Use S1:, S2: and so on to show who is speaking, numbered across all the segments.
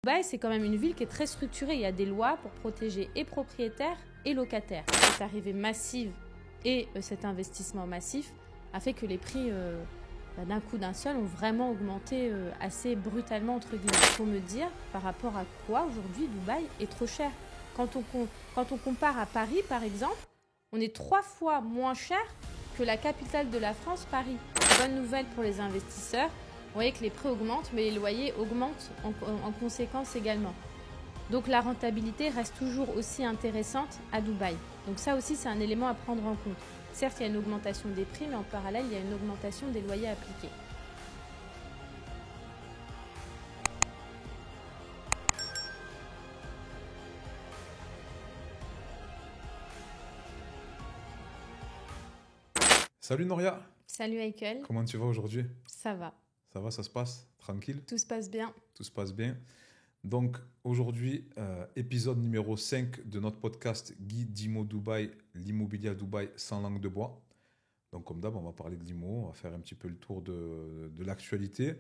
S1: Dubaï, c'est quand même une ville qui est très structurée. Il y a des lois pour protéger et propriétaires et locataires. Cette arrivée massive et cet investissement massif a fait que les prix, d'un coup d'un seul, ont vraiment augmenté assez brutalement, entre guillemets. Il faut me dire par rapport à quoi aujourd'hui Dubaï est trop cher. Quand on compare à Paris, par exemple, on est 3 fois moins cher que la capitale de la France, Paris. Bonne nouvelle pour les investisseurs. Vous voyez que les prix augmentent, mais les loyers augmentent en conséquence également. Donc la rentabilité reste toujours aussi intéressante à Dubaï. Donc ça aussi, c'est un élément à prendre en compte. Certes, il y a une augmentation des prix, mais en parallèle, il y a une augmentation des loyers appliqués.
S2: Salut Noria,
S1: Salut Heikel,
S2: comment tu vas aujourd'hui?
S1: ça va,
S2: Ça va, ça se passe? Tranquille?
S1: tout se passe bien.
S2: Tout se passe bien. Donc aujourd'hui, épisode numéro 5 de notre podcast Guide d'Imo Dubaï, l'immobilier à Dubaï sans langue de bois. Donc comme d'hab, on va parler de l'IMO, on va faire un petit peu le tour de l'actualité,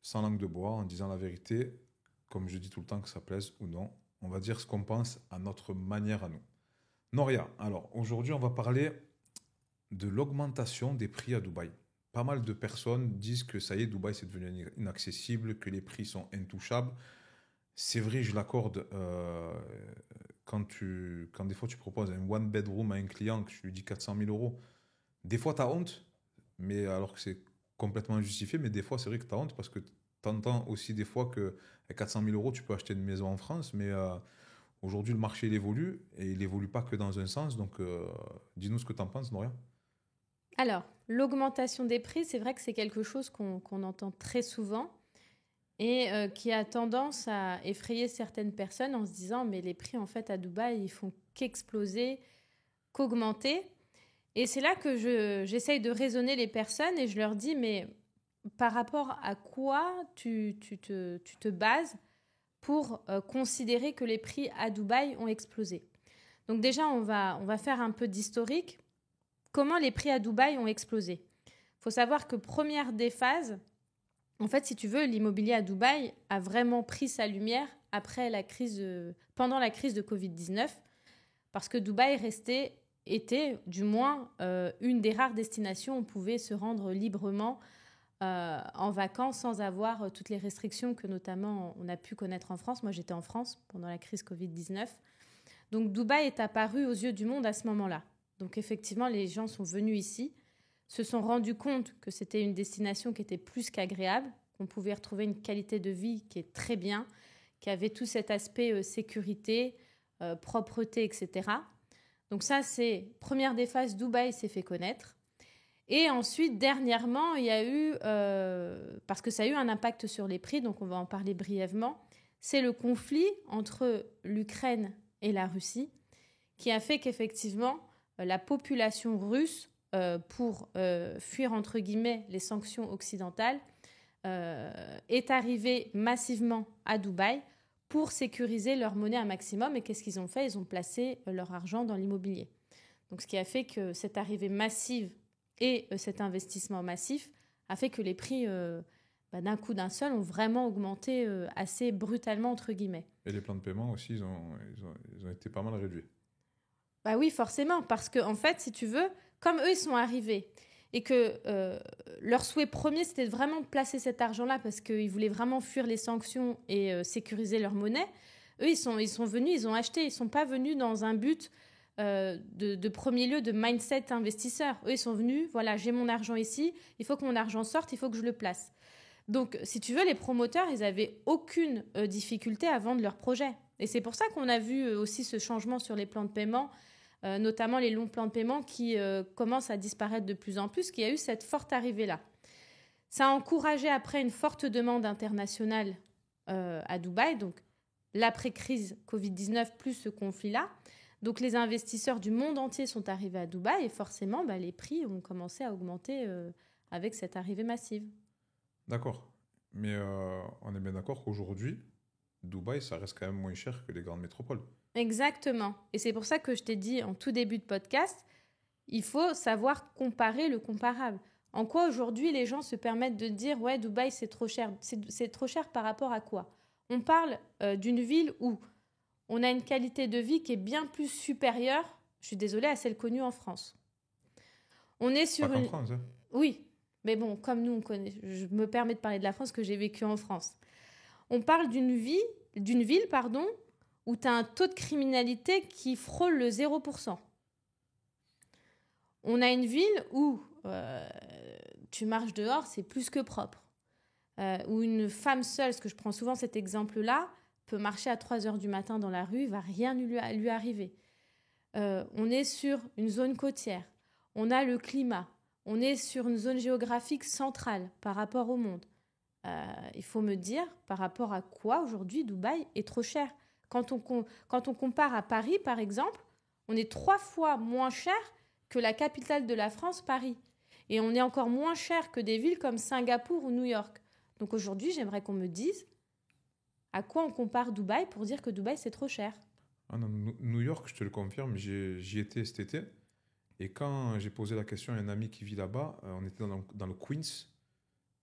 S2: sans langue de bois, en disant la vérité, comme je dis tout le temps que ça plaise ou non. On va dire ce qu'on pense à notre manière à nous. Noria, alors aujourd'hui on va parler de l'augmentation des prix à Dubaï. Pas mal de personnes disent que ça y est, Dubaï c'est devenu inaccessible, que les prix sont intouchables. C'est vrai, je l'accorde. Quand des fois tu proposes un one bedroom à un client, que tu lui dis 400 000 euros, des fois tu as honte, mais alors que c'est complètement injustifié, mais des fois c'est vrai que tu as honte parce que tu entends aussi des fois qu'à 400 000 euros tu peux acheter une maison en France, mais aujourd'hui le marché il évolue et il évolue pas que dans un sens. Donc dis-nous ce que tu en penses, Noria.
S1: Alors, l'augmentation des prix, c'est vrai que c'est quelque chose qu'on entend très souvent et qui a tendance à effrayer certaines personnes en se disant mais les prix en fait à Dubaï, ils font qu'exploser, qu'augmenter. Et c'est là que j'essaye de raisonner les personnes et je leur dis mais par rapport à quoi tu te bases pour considérer que les prix à Dubaï ont explosé. Donc déjà, on va faire un peu d'historique. Comment les prix à Dubaï ont explosé? Il faut savoir que première des phases, en fait, si tu veux, l'immobilier à Dubaï a vraiment pris sa lumière pendant la crise de Covid-19, parce que Dubaï était du moins une des rares destinations où on pouvait se rendre librement en vacances sans avoir toutes les restrictions que notamment on a pu connaître en France. Moi, j'étais en France pendant la crise Covid-19. Donc Dubaï est apparu aux yeux du monde à ce moment-là. Donc effectivement, les gens sont venus ici, se sont rendus compte que c'était une destination qui était plus qu'agréable, qu'on pouvait retrouver une qualité de vie qui est très bien, qui avait tout cet aspect sécurité, propreté, etc. Donc ça, c'est première des phases, Dubaï s'est fait connaître. Et ensuite, dernièrement, il y a eu, parce que ça a eu un impact sur les prix, donc on va en parler brièvement, c'est le conflit entre l'Ukraine et la Russie qui a fait qu'effectivement, la population russe, pour fuir entre guillemets les sanctions occidentales, est arrivée massivement à Dubaï pour sécuriser leur monnaie un maximum. Et qu'est-ce qu'ils ont fait? Ils ont placé leur argent dans l'immobilier. Donc, ce qui a fait que cette arrivée massive et cet investissement massif a fait que les prix, d'un coup d'un seul, ont vraiment augmenté assez brutalement, entre guillemets.
S2: Et les plans de paiement aussi, ils ont été pas mal réduits.
S1: Bah oui, forcément, parce que en fait, si tu veux, comme eux, ils sont arrivés et que leur souhait premier, c'était de vraiment placer cet argent-là parce qu'ils voulaient vraiment fuir les sanctions et sécuriser leur monnaie, eux, ils sont venus, ils ont acheté, ils ne sont pas venus dans un but de premier lieu de mindset investisseur. Eux, ils sont venus, voilà, j'ai mon argent ici, il faut que mon argent sorte, il faut que je le place. Donc, si tu veux, les promoteurs, ils n'avaient aucune difficulté à vendre leur projet. Et c'est pour ça qu'on a vu aussi ce changement sur les plans de paiement, notamment les longs plans de paiement qui commencent à disparaître de plus en plus, qu'il y a eu cette forte arrivée-là. Ça a encouragé après une forte demande internationale à Dubaï, donc l'après-crise Covid-19 plus ce conflit-là. Donc les investisseurs du monde entier sont arrivés à Dubaï et forcément, les prix ont commencé à augmenter avec cette arrivée massive.
S2: D'accord. Mais on est bien d'accord qu'aujourd'hui, Dubaï, ça reste quand même moins cher que les grandes métropoles.
S1: Exactement. Et c'est pour ça que je t'ai dit en tout début de podcast, il faut savoir comparer le comparable. En quoi aujourd'hui les gens se permettent de dire « Ouais, Dubaï, c'est trop cher ». C'est trop cher par rapport à quoi? On parle d'une ville où on a une qualité de vie qui est bien plus supérieure, je suis désolée, à celle connue en France. On est sur
S2: Pas qu'en France. Hein.
S1: Oui, mais bon, comme nous, on connaît, je me permets de parler de la France que j'ai vécu en France. On parle d'une ville, où tu as un taux de criminalité qui frôle le 0%. On a une ville où tu marches dehors, c'est plus que propre. Où une femme seule, parce que je prends souvent cet exemple-là, peut marcher à 3 heures du matin dans la rue, il ne va rien lui arriver. On est sur une zone côtière. On a le climat. On est sur une zone géographique centrale par rapport au monde. Il faut me dire par rapport à quoi aujourd'hui Dubaï est trop cher. Quand on compare à Paris, par exemple, on est 3 fois moins cher que la capitale de la France, Paris. Et on est encore moins cher que des villes comme Singapour ou New York. Donc aujourd'hui, j'aimerais qu'on me dise à quoi on compare Dubaï pour dire que Dubaï, c'est trop cher.
S2: Ah non, New York, je te le confirme, j'y étais cet été. Et quand j'ai posé la question à un ami qui vit là-bas, on était dans le Queens.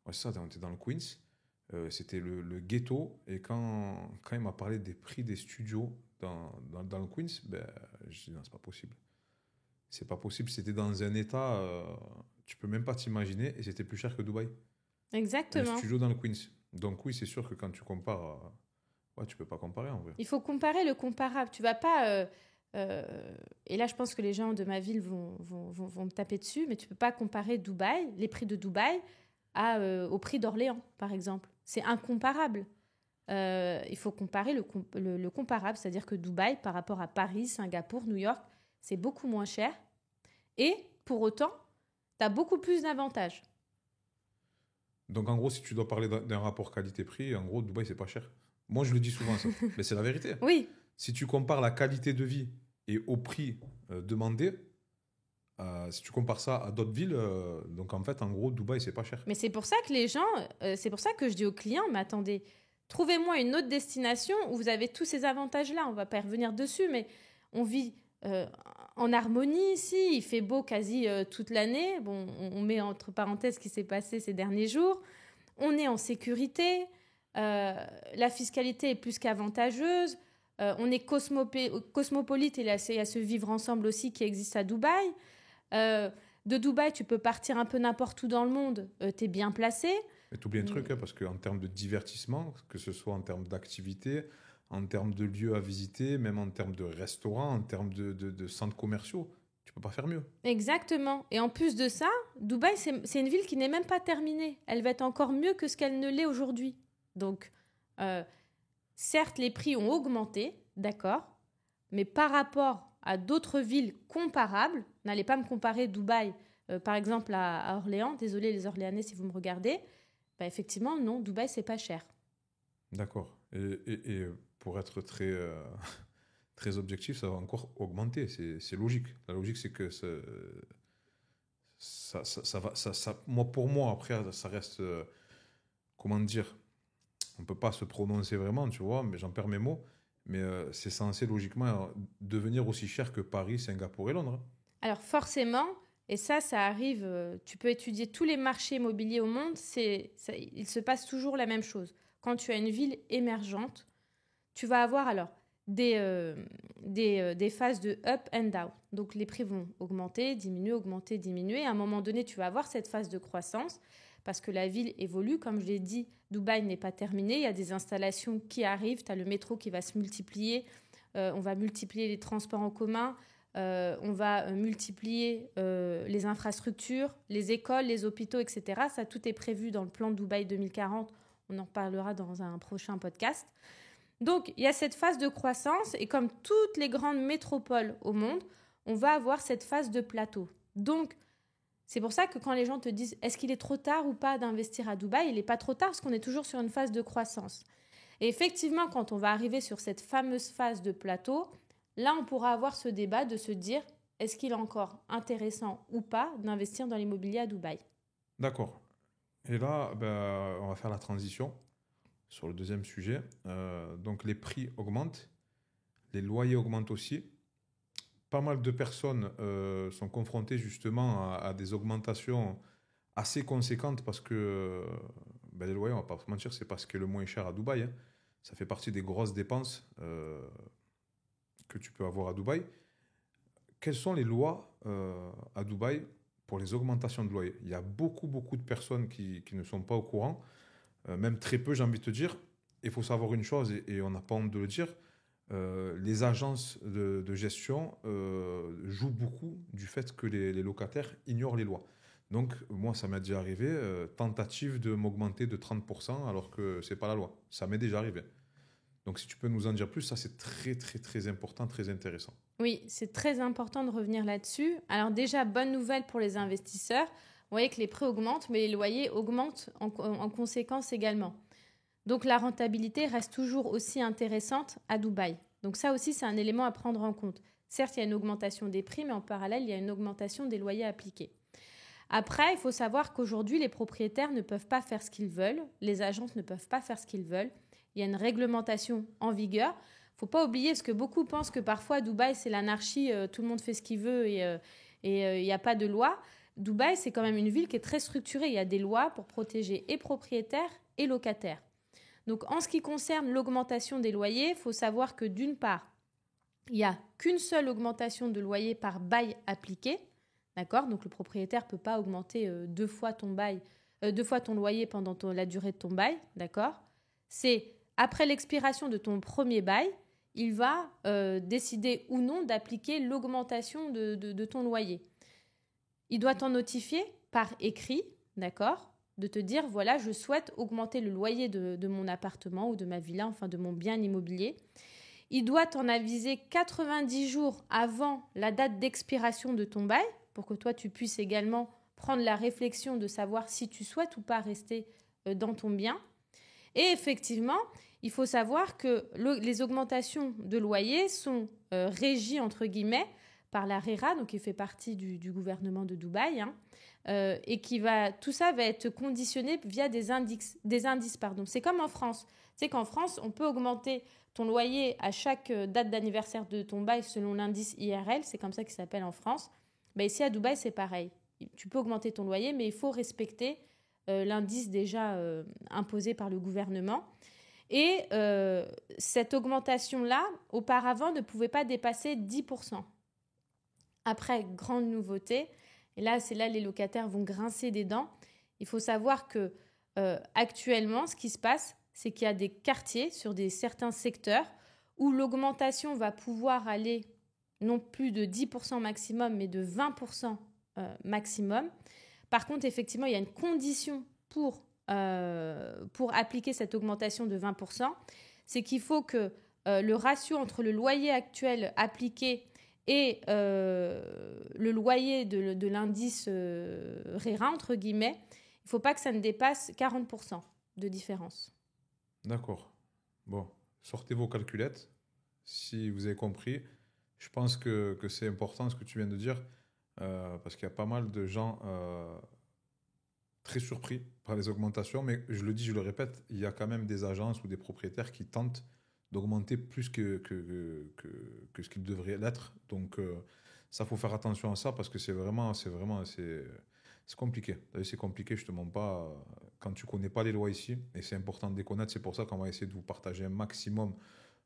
S2: Ouais, c'est ça, on était dans le Queens. C'était le ghetto. Et quand il m'a parlé des prix des studios dans le Queens, ben, je dis non, c'est pas possible. C'est pas possible. C'était dans un état, tu peux même pas t'imaginer, et c'était plus cher que Dubaï.
S1: Exactement.
S2: Un studio dans le Queens. Donc oui, c'est sûr que quand tu compares, ouais, tu peux pas comparer en vrai.
S1: Il faut comparer le comparable. Tu vas pas... et là, je pense que les gens de ma ville vont me taper dessus, mais tu peux pas comparer Dubaï, les prix de Dubaï, au prix d'Orléans, par exemple. C'est incomparable. Il faut comparer le comparable, c'est-à-dire que Dubaï, par rapport à Paris, Singapour, New York, c'est beaucoup moins cher. Et pour autant, tu as beaucoup plus d'avantages.
S2: Donc en gros, si tu dois parler d'un rapport qualité-prix, en gros, Dubaï, c'est pas cher. Moi, je le dis souvent, ça. Mais c'est la vérité.
S1: Oui.
S2: Si tu compares la qualité de vie et au prix demandé, si tu compares ça à d'autres villes, donc en fait, en gros, Dubaï, c'est pas cher.
S1: Mais c'est pour ça que les gens, c'est pour ça que je dis aux clients, mais attendez, trouvez-moi une autre destination où vous avez tous ces avantages-là. On va pas y revenir dessus, mais on vit en harmonie ici. Il fait beau quasi toute l'année. Bon, on met entre parenthèses ce qui s'est passé ces derniers jours. On est en sécurité. La fiscalité est plus qu'avantageuse. On est cosmopolite et il y a ce vivre ensemble aussi qui existe à Dubaï. De Dubaï, tu peux partir un peu n'importe où dans le monde. Tu es bien placé.
S2: Mais tu oublies un truc, hein, parce qu'en termes de divertissement, que ce soit en termes d'activité, en termes de lieux à visiter, même en termes de restaurants, en termes de centres commerciaux, tu peux pas faire mieux.
S1: Exactement. Et en plus de ça, Dubaï, c'est une ville qui n'est même pas terminée. Elle va être encore mieux que ce qu'elle ne l'est aujourd'hui. Donc, certes, les prix ont augmenté, d'accord, mais par rapport à d'autres villes comparables, n'allez pas me comparer Dubaï, par exemple, à Orléans. Désolé les Orléanais si vous me regardez. Bah, effectivement, non, Dubaï, c'est pas cher.
S2: D'accord. Et pour être très, très objectif, ça va encore augmenter. C'est logique. La logique, c'est que ça va. Pour moi, après, ça reste. Comment dire? On ne peut pas se prononcer vraiment, tu vois, mais j'en perds mes mots. Mais c'est censé logiquement devenir aussi cher que Paris, Singapour et Londres.
S1: Alors forcément, et ça arrive, tu peux étudier tous les marchés immobiliers au monde, il se passe toujours la même chose. Quand tu as une ville émergente, tu vas avoir alors des phases de up and down. Donc les prix vont augmenter, diminuer, augmenter, diminuer. À un moment donné, tu vas avoir cette phase de croissance parce que la ville évolue. Comme je l'ai dit, Dubaï n'est pas terminé. Il y a des installations qui arrivent. Tu as le métro qui va se multiplier. On va multiplier les transports en commun. On va multiplier les infrastructures, les écoles, les hôpitaux, etc. Ça, tout est prévu dans le plan Dubaï 2040. On en parlera dans un prochain podcast. Donc, il y a cette phase de croissance et comme toutes les grandes métropoles au monde, on va avoir cette phase de plateau. Donc, c'est pour ça que quand les gens te disent « Est-ce qu'il est trop tard ou pas d'investir à Dubaï ?» Il n'est pas trop tard parce qu'on est toujours sur une phase de croissance. Et effectivement, quand on va arriver sur cette fameuse phase de plateau, là, on pourra avoir ce débat de se dire « Est-ce qu'il est encore intéressant ou pas d'investir dans l'immobilier à Dubaï ?»
S2: D'accord. Et là, on va faire la transition sur le deuxième sujet. Donc, les prix augmentent, les loyers augmentent aussi. Pas mal de personnes sont confrontées justement à des augmentations assez conséquentes parce que les loyers, on ne va pas se mentir, c'est pas ce qui est le moins cher à Dubaï. Hein. Ça fait partie des grosses dépenses que tu peux avoir à Dubaï. Quelles sont les lois à Dubaï pour les augmentations de loyer? Il y a beaucoup de personnes qui ne sont pas au courant, même très peu, j'ai envie de te dire. Il faut savoir une chose, et on n'a pas honte de le dire, les agences de gestion jouent beaucoup du fait que les locataires ignorent les lois. Donc, moi, ça m'est déjà arrivé, tentative de m'augmenter de 30% alors que ce n'est pas la loi. Ça m'est déjà arrivé. Donc, si tu peux nous en dire plus, ça, c'est très important, très intéressant.
S1: Oui, c'est très important de revenir là-dessus. Alors déjà, bonne nouvelle pour les investisseurs. Vous voyez que les prix augmentent, mais les loyers augmentent en conséquence également. Donc la rentabilité reste toujours aussi intéressante à Dubaï. Donc ça aussi, c'est un élément à prendre en compte. Certes, il y a une augmentation des prix, mais en parallèle, il y a une augmentation des loyers appliqués. Après, il faut savoir qu'aujourd'hui, les propriétaires ne peuvent pas faire ce qu'ils veulent. Les agences ne peuvent pas faire ce qu'ils veulent. Il y a une réglementation en vigueur. Il ne faut pas oublier, parce que beaucoup pensent que parfois, Dubaï, c'est l'anarchie, tout le monde fait ce qu'il veut et il n'y a pas de loi. Dubaï, c'est quand même une ville qui est très structurée. Il y a des lois pour protéger et propriétaires et locataires. Donc, en ce qui concerne l'augmentation des loyers, il faut savoir que d'une part, il n'y a qu'une seule augmentation de loyer par bail appliqué. D'accord ? Donc, le propriétaire ne peut pas augmenter deux fois ton loyer pendant la durée de ton bail. D'accord ? C'est après l'expiration de ton premier bail, il va décider ou non d'appliquer l'augmentation de ton loyer. Il doit t'en notifier par écrit, d'accord ? De te dire, voilà, je souhaite augmenter le loyer de mon appartement ou de ma villa, enfin de mon bien immobilier. Il doit t'en aviser 90 jours avant la date d'expiration de ton bail pour que toi, tu puisses également prendre la réflexion de savoir si tu souhaites ou pas rester dans ton bien. Et effectivement, il faut savoir que les augmentations de loyer sont régies, entre guillemets, par la RERA, donc qui fait partie du gouvernement de Dubaï, et tout ça va être conditionné via des indices. C'est comme en France. C'est qu'en France, on peut augmenter ton loyer à chaque date d'anniversaire de ton bail selon l'indice IRL, c'est comme ça qu'il s'appelle en France. Ben ici à Dubaï, c'est pareil. Tu peux augmenter ton loyer, mais il faut respecter l'indice déjà imposé par le gouvernement. Et cette augmentation-là, auparavant, ne pouvait pas dépasser 10%. Après, grande nouveauté, et là, c'est là les locataires vont grincer des dents. Il faut savoir que actuellement, ce qui se passe, c'est qu'il y a des quartiers sur certains secteurs où l'augmentation va pouvoir aller non plus de 10% maximum, mais de 20% maximum. Par contre, effectivement, il y a une condition pour appliquer cette augmentation de 20%, c'est qu'il faut que le ratio entre le loyer actuel appliqué et le loyer de l'indice RERA, entre guillemets, il ne faut pas que ça ne dépasse 40% de différence.
S2: D'accord. Bon, sortez vos calculettes, si vous avez compris. Je pense que c'est important ce que tu viens de dire, parce qu'il y a pas mal de gens très surpris par les augmentations, mais je le dis, je le répète, il y a quand même des agences ou des propriétaires qui tentent d'augmenter plus que ce qu'il devrait l'être. Donc, ça, faut faire attention à ça parce que c'est compliqué. C'est compliqué, je ne te mens pas, quand tu ne connais pas les lois ici, et c'est important de les connaître. C'est pour ça qu'on va essayer de vous partager un maximum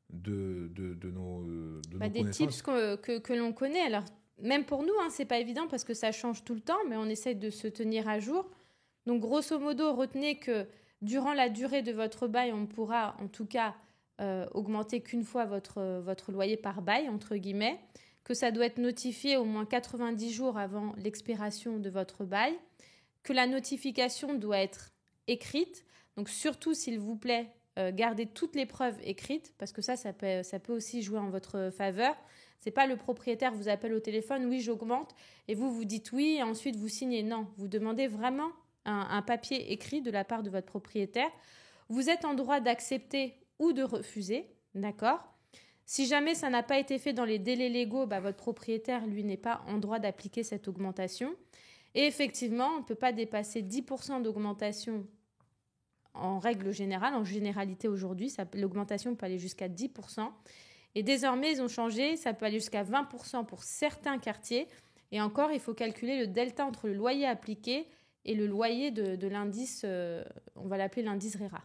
S2: de nos
S1: des
S2: connaissances.
S1: tips que l'on connaît. Alors, même pour nous, ce n'est pas évident parce que ça change tout le temps, mais on essaie de se tenir à jour. Donc, grosso modo, retenez que durant la durée de votre bail, on pourra en tout cas augmenter qu'une fois votre loyer par bail, entre guillemets, que ça doit être notifié au moins 90 jours avant l'expiration de votre bail, que la notification doit être écrite. Donc surtout, s'il vous plaît, gardez toutes les preuves écrites, parce que ça peut aussi jouer en votre faveur. C'est pas le propriétaire vous appelle au téléphone, oui, j'augmente, et vous dites oui, et ensuite vous signez. Non, vous demandez vraiment un papier écrit de la part de votre propriétaire. Vous êtes en droit d'accepter ou de refuser, d'accord ? Si jamais ça n'a pas été fait dans les délais légaux, votre propriétaire, lui, n'est pas en droit d'appliquer cette augmentation. Et effectivement, on ne peut pas dépasser 10% d'augmentation en règle générale, en généralité aujourd'hui. L'augmentation peut aller jusqu'à 10%. Et désormais, ils ont changé, ça peut aller jusqu'à 20% pour certains quartiers. Et encore, il faut calculer le delta entre le loyer appliqué et le loyer de l'indice, on va l'appeler l'indice RERA.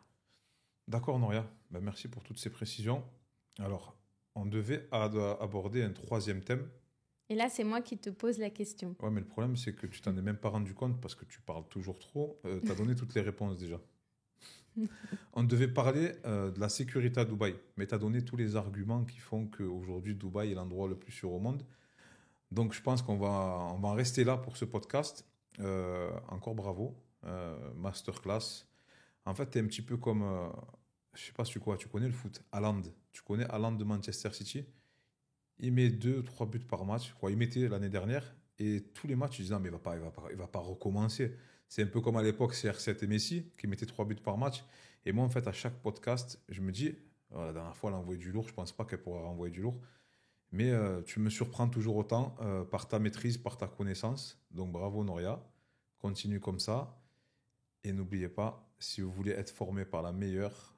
S2: D'accord, Noria. Ben, merci pour toutes ces précisions. Alors, on devait aborder un troisième thème.
S1: Et là, c'est moi qui te pose la question.
S2: Ouais, mais le problème, c'est que tu t'en es même pas rendu compte parce que tu parles toujours trop. Tu as donné toutes les réponses déjà. On devait parler de la sécurité à Dubaï, mais tu as donné tous les arguments qui font qu'aujourd'hui, Dubaï est l'endroit le plus sûr au monde. Donc, je pense on va en rester là pour ce podcast. Encore bravo. Masterclass. En fait, tu es un petit peu comme, je sais pas si tu connais le foot, Haaland. Tu connais Haaland de Manchester City. Il met 2 ou 3 buts par match. Je crois, il mettait l'année dernière. Et tous les matchs, je disais, non, mais il va pas recommencer. C'est un peu comme à l'époque, CR7 et Messi, qui mettaient 3 buts par match. Et moi, en fait, à chaque podcast, je me dis, la dernière fois, elle a envoyé du lourd. Je pense pas qu'elle pourra renvoyer du lourd. Mais tu me surprends toujours autant par ta maîtrise, par ta connaissance. Donc bravo Noria. Continue comme ça. Et n'oubliez pas, si vous voulez être formé par la meilleure,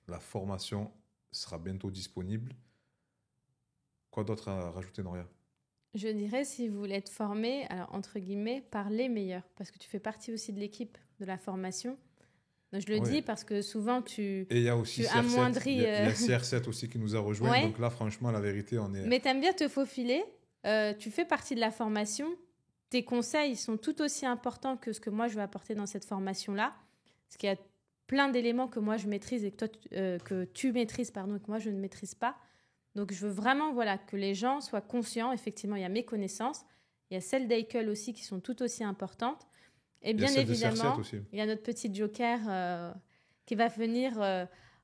S2: la formation sera bientôt disponible. Quoi d'autre à rajouter, Noria?
S1: Je dirais, si vous voulez être formé, alors entre guillemets, par les meilleurs, parce que tu fais partie aussi de l'équipe de la formation. Donc, je le
S2: Oui.
S1: dis parce que souvent,
S2: Et il y a aussi
S1: tu
S2: CR7.
S1: amoindris...
S2: Il y a CR7 aussi qui nous a rejoints.
S1: Ouais.
S2: Donc là, franchement, la vérité, on est...
S1: Mais tu aimes bien te faufiler, tu fais partie de la formation, tes conseils sont tout aussi importants que ce que moi, je vais apporter dans cette formation-là, parce qu'il y a plein d'éléments que moi, je maîtrise et que, toi, que tu maîtrises, pardon, et que moi, je ne maîtrise pas. Donc, je veux vraiment que les gens soient conscients. Effectivement, il y a mes connaissances. Il y a celles d'Eichel aussi qui sont tout aussi importantes. Et bien évidemment, il y a notre petit joker qui va venir,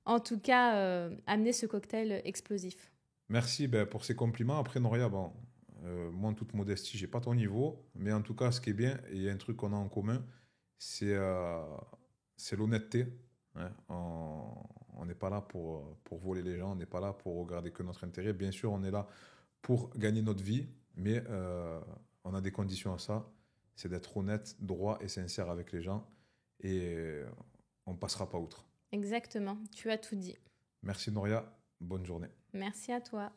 S1: en tout cas, amener ce cocktail explosif.
S2: Merci pour ces compliments. Après, Noria, bon, moi, en toute modestie, j'ai pas ton niveau. Mais en tout cas, ce qui est bien, et il y a un truc qu'on a en commun, c'est l'honnêteté. Hein. On n'est pas là pour voler les gens, on n'est pas là pour regarder que notre intérêt. Bien sûr, on est là pour gagner notre vie, mais on a des conditions à ça. C'est d'être honnête, droit et sincère avec les gens. Et on ne passera pas outre.
S1: Exactement, tu as tout dit.
S2: Merci Noria, bonne journée.
S1: Merci à toi.